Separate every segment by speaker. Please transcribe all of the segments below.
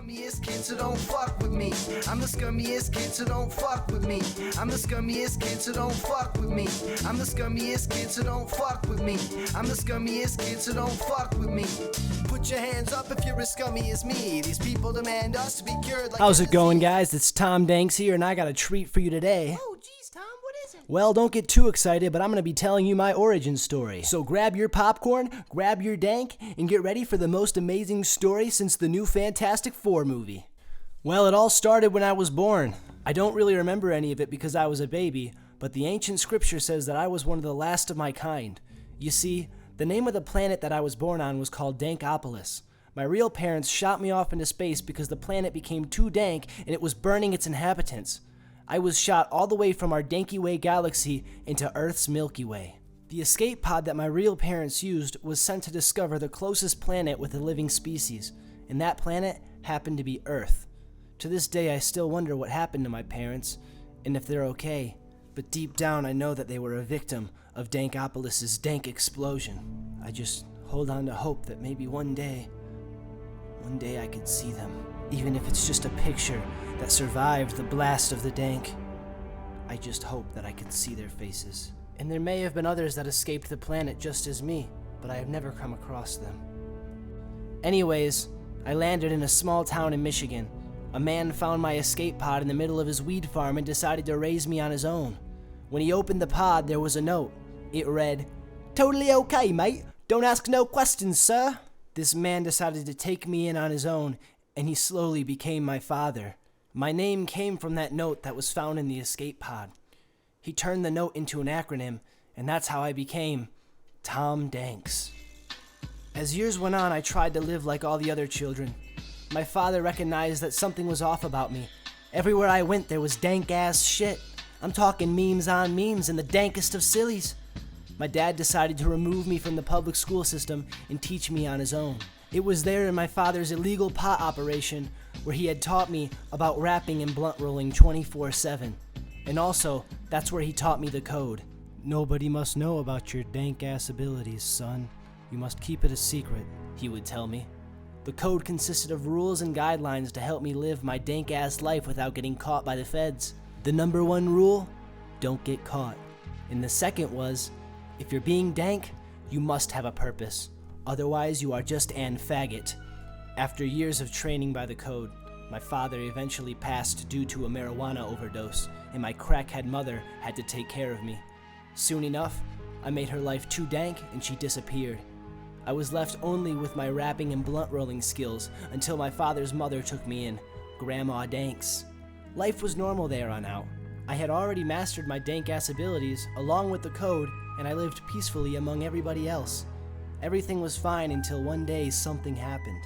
Speaker 1: scummiest kid, so don't fuck with me. I'm the scummiest kid, so don't fuck with me. I'm the scummiest kid, so don't fuck with me. I'm the scummiest kid, so don't fuck with me. I'm the scummiest kid, so don't fuck with me. Put your hands up if you're as scummy as me. These people demand us to be cured like
Speaker 2: How's it going, guys? It's Tom Danks here, and I got a treat for you today.
Speaker 1: Oh, geez, Tom, what is it?
Speaker 2: Well, don't get too excited, but I'm going to be telling you my origin story. So grab your popcorn, grab your dank, and get ready for the most amazing story since the new Fantastic Four movie. Well, it all started when I was born. I don't really remember any of it because I was a baby, but the ancient scripture says that I was one of the last of my kind. You see, the name of the planet that I was born on was called Dankopolis. My real parents shot me off into space because the planet became too dank and it was burning its inhabitants. I was shot all the way from our Danky Way galaxy into Earth's Milky Way. The escape pod that my real parents used was sent to discover the closest planet with a living species, and that planet happened to be Earth. To this day, I still wonder what happened to my parents, and if they're okay, but deep down I know that they were a victim of Dankopolis' dank explosion. I just hold on to hope that maybe one day I could see them, even if it's just a picture that survived the blast of the dank. I just hope that I could see their faces. And there may have been others that escaped the planet just as me, but I have never come across them. Anyways, I landed in a small town in Michigan. A man found my escape pod in the middle of his weed farm and decided to raise me on his own. When he opened the pod, there was a note. It read, "Totally okay, mate. Don't ask no questions, sir." This man decided to take me in on his own, and he slowly became my father. My name came from that note that was found in the escape pod. He turned the note into an acronym, and that's how I became Tom Danks. As years went on, I tried to live like all the other children. My father recognized that something was off about me. Everywhere I went, there was dank-ass shit. I'm talking memes on memes and the dankest of sillies. My dad decided to remove me from the public school system and teach me on his own. It was there in my father's illegal pot operation where he had taught me about rapping and blunt rolling 24/7. And also, that's where he taught me the code. "Nobody must know about your dank-ass abilities, son. You must keep it a secret," he would tell me. The code consisted of rules and guidelines to help me live my dank-ass life without getting caught by the feds. The number one rule, don't get caught. And the second was, if you're being dank, you must have a purpose. Otherwise, you are just an faggot. After years of training by the code, my father eventually passed due to a marijuana overdose, and my crackhead mother had to take care of me. Soon enough, I made her life too dank and she disappeared. I was left only with my rapping and blunt rolling skills until my father's mother took me in, Grandma Danks. Life was normal there on out. I had already mastered my dank-ass abilities along with the code, and I lived peacefully among everybody else. Everything was fine until one day something happened.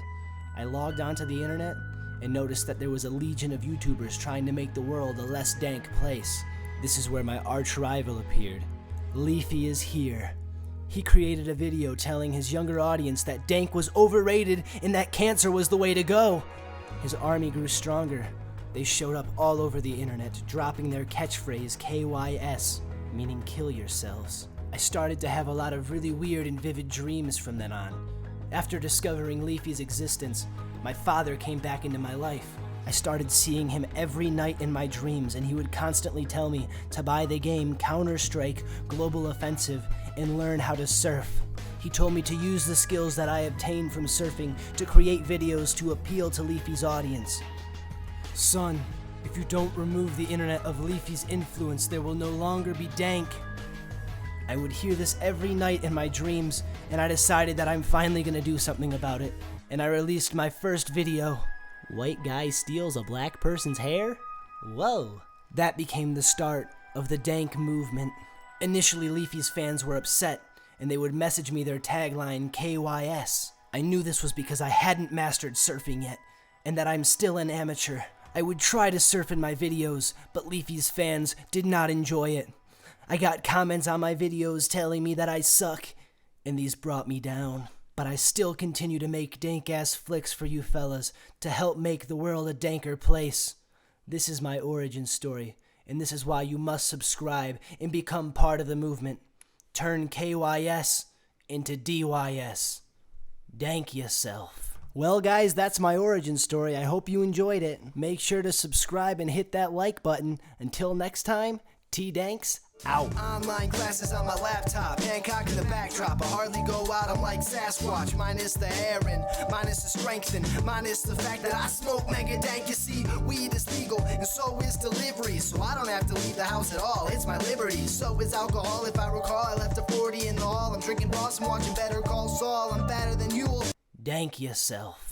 Speaker 2: I logged onto the internet and noticed that there was a legion of YouTubers trying to make the world a less dank place. This is where my arch rival appeared. Leafy is here. He created a video telling his younger audience that dank was overrated and that cancer was the way to go. His army grew stronger. They showed up all over the internet, dropping their catchphrase KYS, meaning kill yourselves. I started to have a lot of really weird and vivid dreams from then on. After discovering Leafy's existence, my father came back into my life. I started seeing him every night in my dreams, and he would constantly tell me to buy the game Counter-Strike Global Offensive and learn how to surf. He told me to use the skills that I obtained from surfing to create videos to appeal to Leafy's audience. "Son, if you don't remove the internet of Leafy's influence, there will no longer be dank." I would hear this every night in my dreams, and I decided that I'm finally gonna do something about it. And I released my first video. White guy steals a black person's hair? Whoa. That became the start of the dank movement. Initially, Leafy's fans were upset, and they would message me their tagline KYS. I knew this was because I hadn't mastered surfing yet, and that I'm still an amateur. I would try to surf in my videos, but Leafy's fans did not enjoy it. I got comments on my videos telling me that I suck, and these brought me down. But I still continue to make dank-ass flicks for you fellas to help make the world a danker place. This is my origin story, and this is why you must subscribe and become part of the movement. Turn KYS into DYS. Dank yourself. Well, guys, that's my origin story. I hope you enjoyed it. Make sure to subscribe and hit that like button. Until next time, Danks out.
Speaker 1: Online classes on my laptop, Hancock in the backdrop. I hardly go out, I'm like Sasquatch. Minus the hair and minus the strength and minus the fact that I smoke mega dank. You see, weed is legal and so is delivery, so I don't have to leave the house at all. It's my liberty. So is alcohol. If I recall, I left a 40 in the hall. I'm drinking Boss and watching Better Call Saul. I'm better than you will.
Speaker 2: Dank yourself.